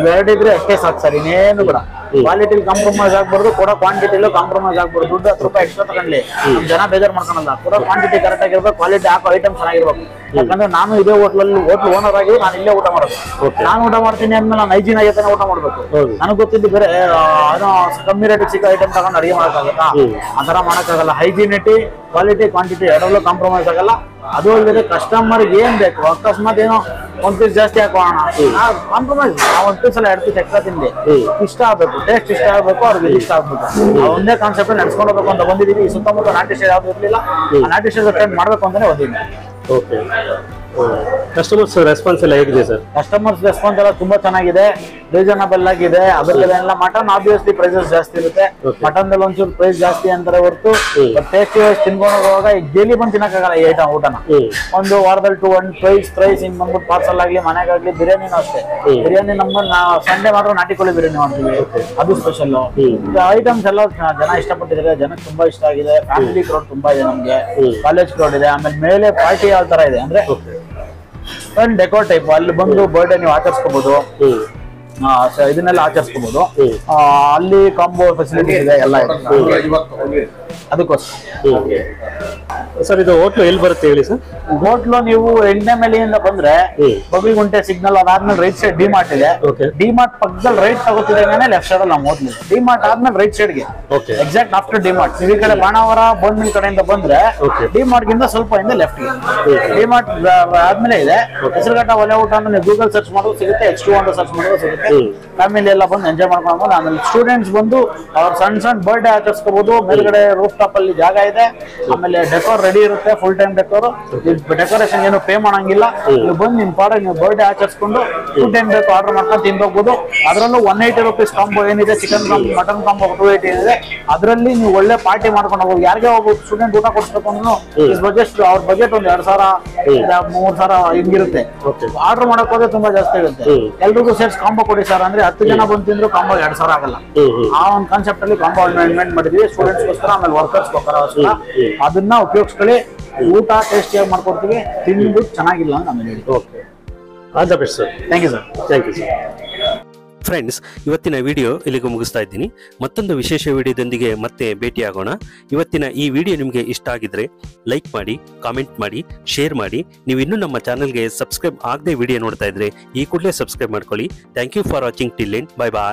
ಇವೆರಡಿದ್ರೆ ಅಷ್ಟೇ ಸಾಕು ಸರ್. ಇನ್ನೇನು ಕೂಡ ಕ್ವಾಲಿಟಿಲಿ ಕಾಂಪ್ರಮೈಸ್ ಆಗ್ಬಾರ್ದು, ಕೊಡೋ ಕ್ವಾಂಟಿಟಿಲೂ ಕಾಂಪ್ರಮೈಸ್ ಆಗ್ಬಾರ್ದು. ದುಡ್ಡು 10 ರೂಪಾಯಿ ಎಕ್ಸ್ಟ್ರಾ ತಗೊಂಡ್ಲಿ ಜನ ಬೇಜಾರು ಮಾಡ್ಕೊಳಲ್ಲ. ಕೊಡೋ ಕ್ವಾಂಟಿಟಿ ಕರೆಕ್ಟ್ ಆಗಿರ್ಬೇಕು, ಕ್ವಾಲಿಟಿ ಹಾಕೋ ಐಟಮ್ ಚೆನ್ನಾಗಿರ್ಬೇಕು. ಯಾಕಂದ್ರೆ ನಾನು ಇದೇ ಹೋಟ್ಲ್ ಓನರ್ ಆಗಿ ನಾನು ಇಲ್ಲೇ ಊಟ ಮಾಡೋದು. ನಾನು ಊಟ ಮಾಡ್ತೀನಿ ಅಂದ್ಮೇಲೆ ನಾನು ಹೈಜೀನ್ ಆಗೈತೆ ಊಟ ಮಾಡ್ಬೇಕು. ನನಗೆ ಗೊತ್ತಿದ್ದು ಬೇರೆ ಏನೋ ಕಮ್ಮಿ ರೇಟಿಗೆ ಸಿಕ್ಕೋ ಐಟಮ್ ತಗೊಂಡು ಅಡಿಗೆ ಮಾಡೋಕ್ಕಾಗತ್ತಾ? ಆ ತರ ಮಾಡೋಕ್ಕಾಗಲ್ಲ. ಹೈಜೀನಿಟಿ, ಕ್ವಾಲಿಟಿ, ಕ್ವಾಂಟಿಟಿ ಎರಡರಲ್ಲೂ ಕಾಂಪ್ರಮೈಸ್ ಆಗಲ್ಲ. ಅದು ಅಲ್ಲದೆ ಕಸ್ಟಮರ್ಗೆ ಏನ್ ಬೇಕು, ಅಕಸ್ಮಾತ್ ಏನೋ 1 ಪೀಸ್ ಜಾಸ್ತಿ ಹಾಕೋಣ, ಕಾಂಪ್ರಮೈಸ್. ನಾವು 1 ಪೀಸ್ ಅಲ್ಲ 2 ಪೀಸ್ ಎಕ್ಸ್ಟ್ರಾ ತಿನ್ಲಿ, ಇಷ್ಟ ಆಗ್ಬೇಕು, ಟೇಸ್ಟ್ ಇಷ್ಟ ಆಗ್ಬೇಕು, ಅವ್ರಿಗೆ ಇಷ್ಟ ಆಗ್ಬೇಕು. ಒಂದೇ ಕಾನ್ಸೆಪ್ಟ್ ನಡ್ಸ್ಕೊಂಡು ಹೋಗ್ಬೇಕು ಅಂತ ಬಂದಿದ್ದೀವಿ. ಈ ಸುತ್ತಮುತ್ತ ನಾಟಿ ಸ್ಟೈಲ್ ಯಾವ್ದು ಇರ್ಲಿಲ್ಲ, ಆ ನಾಟಿ ಸ್ಟೈಲ್ ಟ್ರೈ ಮಾಡ್ಬೇಕು ಅಂತಾನೆ ಬಂದಿದ್ದೀನಿ. ಓಕೆ, ಕಸ್ಟಮರ್ಸ್ ರೆಸ್ಪಾನ್ಸ್ ಎಲ್ಲ ಹೇಗಿದೆ ಸರ್? ಕಸ್ಟಮರ್ಸ್ ರೆಸ್ಪಾನ್ಸ್ ಎಲ್ಲ ತುಂಬಾ ಚೆನ್ನಾಗಿದೆ, ರೀಸನಬಲ್ ಆಗಿದೆ. ಅದರಲ್ಲೆಲ್ಲ ಮಟನ್ ಆಬ್ವಿಯಸ್ಲಿ ಪ್ರೈಸಸ್ ಜಾಸ್ತಿ ಇರುತ್ತೆ. ಮಟನ್ ದಲ್ಲಿ ಒಂಚೂರು ಪ್ರೈಸ್ ಜಾಸ್ತಿ ಅಂತಾರೆ ಹೊರತು ಟೇಸ್ಟ್ ತಿನ್ಕೊಂಡು ಹೋಗುವಾಗ ಈಗ ಡೈಲಿ ಬಂದು ತಿನ್ನಕ್ಕಾಗಲ್ಲ ಈ ಐಟಮ್ ಊಟನ. ಒಂದು ವಾರದಲ್ಲಿ 2 ಪ್ರೈಸ್ ಹಿಂಗ್ ಬಂದ್ಬಿಟ್ಟು ಪಾರ್ಸಲ್ ಆಗ್ಲಿ ಮನೆಗಾಗ್ಲಿ. ಬಿರಿಯಾನಿನೂ ಅಷ್ಟೇ, ಬಿರಿಯಾನಿ ನಮ್ಮ ಸಂಡೇ ಮಾತ್ರ ನಾಟಿ ಕೋಳಿ ಬಿರಿಯಾನಿ ಮಾಡ್ತೀವಿ, ಅದು ಸ್ಪೆಷಲ್. ಐಟಮ್ಸ್ ಎಲ್ಲ ಜನ ಇಷ್ಟಪಟ್ಟಿದ್ದಾರೆ, ಜನಕ್ಕೆ ತುಂಬಾ ಇಷ್ಟ ಆಗಿದೆ. ಫ್ಯಾಮಿಲಿ ಕ್ರೌಡ್ ತುಂಬಾ ಇದೆ ನಮ್ಗೆ, ಕಾಲೇಜ್ ಕ್ರೌಡ್ ಇದೆ. ಆಮೇಲೆ ಮೇಲೆ ಪಾರ್ಟಿ ಯಾವ ತರ ಇದೆ ಅಂದ್ರೆ ಡೆಕೋರ್ ಟೈಪ್, ಅಲ್ಲಿ ಬಂದು ಬರ್ಡೇ ನೀವು ಆಚರಿಸ್ಕೋಬಹುದು, ಇದನ್ನೆಲ್ಲ ಆಚರಿಸ್ಕೋಬಹುದು. ಅಲ್ಲಿ ಕಾಂಬೋ ಫೆಸಿಲಿಟಿ ಇದೆ, ಎಲ್ಲ ಇದೆ. ಅದಕ್ಕೋಸ್ಕರ ಸರ್ ಇದು ಹೋಟ್ಲು ಎಲ್ಲಿ ಬರುತ್ತೆ ಹೇಳಿ ಸರ್? ಹೋಟ್ಲು ನೀವು 8ನೇ ಮೈಲಿಯಿಂದ ಬಂದ್ರೆ ಬಬಿಗುಂಟೆ ಸಿಗ್ನಲ್, ಅದಾದ್ಮೇಲೆ ರೈಟ್ ಸೈಡ್ ಡಿಮಾರ್ಟ್ ಇದೆ. ಡಿಮಾರ್ಟ್ ಪಕ್ಕದಲ್ಲಿ ರೈಟ್ ತಗೋತಿದ್ದಾನೆ ಲೆಫ್ಟ್ ಸೈಡ್ ಅಲ್ಲಿ ನಮ್ಮ ಹೋಟ್ಲ್ ಇದೆ. ಡಿಮಾರ್ಟ್ ಆದ್ಮೇಲೆ ರೈಟ್ ಸೈಡ್ ಗೆ ಎಕ್ಸಾಕ್ಟ್ ಆಫ್ಟರ್ ಡಿಮಾರ್ಟ್. ನೀವು ಈ ಕಡೆ ಬಾಣಾವರ ಬೋನ್ಮಿಲ್ ಕಡೆಯಿಂದ ಬಂದ್ರೆ ಡಿಮಾರ್ಟ್ ಗಿಂತ ಸ್ವಲ್ಪ ಹಿಂದೆ ಲೆಫ್ಟ್ ಗೆ ಡಿಮಾರ್ಟ್ ಆದ್ಮೇಲೆ ಇದೆ. ಹೆಸರುಘಟ್ಟ ಒಲೆ ಊಟ ಅಂತ ನೀವು ಗೂಗಲ್ ಸರ್ಚ್ ಮಾಡೋದು ಸಿಗುತ್ತೆ, X2 ಅಂತ ಸರ್ಚ್ ಮಾಡೋದು ಸಿಗುತ್ತೆ. ಫ್ಯಾಮಿಲಿ ಎಲ್ಲ ಬಂದು ಎಂಜಾಯ್ ಮಾಡ್ಕೊಂಡು, ಆಮೇಲೆ ಸ್ಟೂಡೆಂಟ್ಸ್ ಬಂದು ಅವ್ರ ಸಣ್ಣ ಬರ್ಡೇ ಆಚರಿಸ್ಕೋಬಹುದು. ಮೇಲ್ಗಡೆ ರೂಫ್ ಟಾಪ್ ಅಲ್ಲಿ ಜಾಗ ಇದೆ. ಆಮೇಲೆ ಡೆಕೋರ್ ರೆಡಿ ಇರುತ್ತೆ, ಫುಲ್ ಟೈಮ್ ಡೆಕೋರ್. ಡೆಕೋರೇಷನ್ ಏನು ಪೇ ಮಾಡಂಗಿಲ್ಲ. ನೀವು ಬಂದು ನಿಮ್ ಪಾಡ ನೀವು ಬರ್ಡೇ ಆಚರಿಸ್ಕೊಂಡು ಫುಡ್ ಏನ್ ಬೇಕು ಆರ್ಡರ್ ಮಾಡ್ಕೊಂಡು ತಿನ್ಬಹುದು. ಅದರಲ್ಲೂ 180 rupees ಕಾಂಬೋ ಏನಿದೆ, ಚಿಕನ್ ಕಾಂಬೋ, ಮಟನ್ ಕಾಂಬೋ 280 ಇದೆ. ಅದರಲ್ಲಿ ನೀವು ಒಳ್ಳೆ ಪಾರ್ಟಿ ಮಾಡ್ಕೊಂಡು ಹೋಗ್ಬೋದು. ಯಾರಿಗೆ ಒಬ್ಬ ಸ್ಟೂಡೆಂಟ್ ಊಟ ಕೊಡಿಸ್ಬೇಕು ಅಂದ್ರೂ ಅವ್ರ ಬಜೆಟ್ ಒಂದು 2,000 3,000 ಹಿಂಗಿರುತ್ತೆ. ಆರ್ಡರ್ ಮಾಡಕ್ ಹೋದ್ರೆ ತುಂಬಾ ಜಾಸ್ತಿ ಇರುತ್ತೆ. ಎಲ್ರಿಗೂ ಸೇರ್ಸ್ ಕಾಂಬೋ ಕೊಡಿ ಸರ್ ಅಂದ್ರೆ 10 ಜನ ಬಂದು ತಿಂದ್ರು ಕಾಂಬೋ 2,000 ಆಗಲ್ಲ. ಆ ಒಂದು ಕಾನ್ಸೆಪ್ಟ್ ಅಲ್ಲಿ ಕಾಂಬೋ ಇನ್ವೆಂಟ್ ಮಾಡಿದ್ವಿ ಸ್ಟೂಡೆಂಟ್ಸ್ಗೋಸ್ಕರ, ಆಮೇಲೆ ವರ್ಕರ್ಸ್ಗೋಸ್ಕರ. ಅದನ್ನ ಉಪಯೋಗಿಸ್ಕೊಳ್ಳಿ, ಊಟ ಟೇಸ್ಟಿಯಾಗಿ ಮಾಡ್ಕೊಡ್ತೀವಿ. ತಿಂದು ಚೆನ್ನಾಗಿಲ್ಲ ಅಂತ ಆಮೇಲೆ ಹೇಳಿ. Okay, all the best sir. Thank you sir. Thank you sir. Friends, ಇವತ್ತಿನ ವಿಡಿಯೋ ಇಲ್ಲಿಗೆ ಮುಗಿಸ್ತಾ ಇದ್ದೀನಿ. ಮತ್ತೊಂದು ವಿಶೇಷ ವಿಡಿಯೋದೊಂದಿಗೆ ಮತ್ತೆ ಭೇಟಿಯಾಗೋಣ. ಇವತ್ತಿನ ಈ ವಿಡಿಯೋ ನಿಮಗೆ ಇಷ್ಟ ಆಗಿದ್ರೆ ಲೈಕ್ ಮಾಡಿ, ಕಾಮೆಂಟ್ ಮಾಡಿ, ಶೇರ್ ಮಾಡಿ. ನೀವು ಇನ್ನೂ ನಮ್ಮ ಚಾನಲ್ಗೆ ಸಬ್ಸ್ಕ್ರೈಬ್ ಆಗದೆ ವಿಡಿಯೋ ನೋಡ್ತಾ ಇದ್ರೆ ಈ ಕೂಡಲೇ ಸಬ್ಸ್ಕ್ರೈಬ್ ಮಾಡ್ಕೊಳ್ಳಿ. Thank you for watching till end. Bye bye.